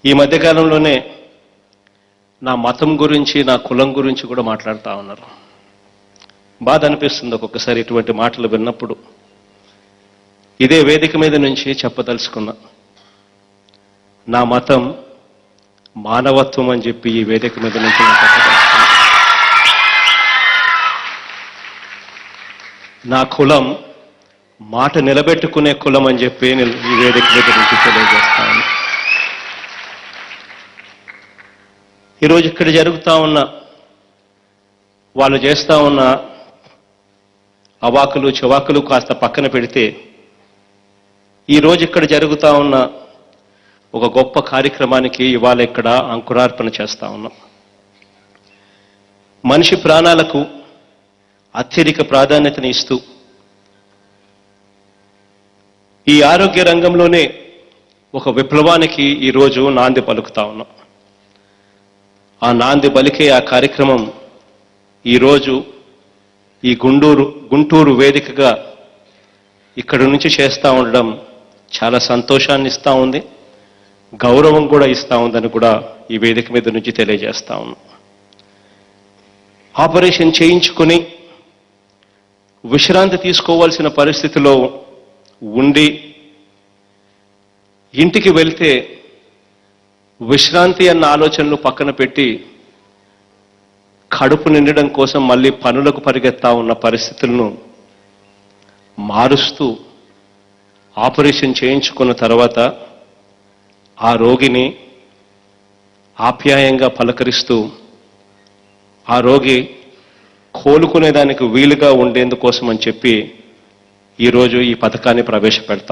ఈ మధ్యకాలంలోనే నా మతం గురించి, నా కులం గురించి కూడా మాట్లాడుతూ ఉన్నారు. బాధ అనిపిస్తుంది ఒక్కొక్కసారి ఇటువంటి మాటలు విన్నప్పుడు. ఇదే వేదిక మీద నుంచి చెప్పదలుచుకున్నా, నా మతం మానవత్వం అని చెప్పి ఈ వేదిక మీద నుంచి నేను చెప్పదలుచుకున్నా. నా కులం మాట నిలబెట్టుకునే కులం అని చెప్పి నేను ఈ వేదిక మీద నుంచి తెలియజేస్తాను. ఈరోజు ఇక్కడ జరుగుతూ ఉన్న, వాళ్ళు చేస్తూ ఉన్న అవాకులు చవాకులు కాస్త పక్కన పెడితే, ఈరోజు ఇక్కడ జరుగుతూ ఉన్న ఒక గొప్ప కార్యక్రమానికి ఇవాళ ఇక్కడ అంకురార్పణ చేస్తూ ఉన్నాం. మనిషి ప్రాణాలకు అత్యధిక ప్రాధాన్యతని ఇస్తూ ఈ ఆరోగ్య రంగంలోనే ఒక విప్లవానికి ఈరోజు నాంది పలుకుతా ఉన్నాం. ఆ నాంది పలికే ఆ కార్యక్రమం ఈరోజు ఈ గుంటూరు వేదికగా ఇక్కడి నుంచి చేస్తూ ఉండడం చాలా సంతోషాన్ని ఇస్తూ ఉంది, గౌరవం కూడా ఇస్తూ ఉందని కూడా ఈ వేదిక మీద నుంచి తెలియజేస్తా ఉన్నాం. ఆపరేషన్ చేయించుకుని విశ్రాంతి తీసుకోవాల్సిన పరిస్థితిలో ఉండి ఇంటికి వెళ్తే విశ్రాంతి అన్న ఆలోచనలు పక్కన పెట్టి కడుపు నిండడం కోసం మళ్ళీ పనులకు పరిగెత్తా ఉన్న పరిస్థితులను మారుస్తూ ఆపరేషన్ చేయించుకున్న తర్వాత ఆ రోగిని ఆప్యాయంగా పలకరిస్తూ ఆ రోగి కోలుకునేదానికి వీలుగా ఉండేందుకోసం అని చెప్పి ఈరోజు ఈ పథకాన్ని ప్రవేశపెడతాం.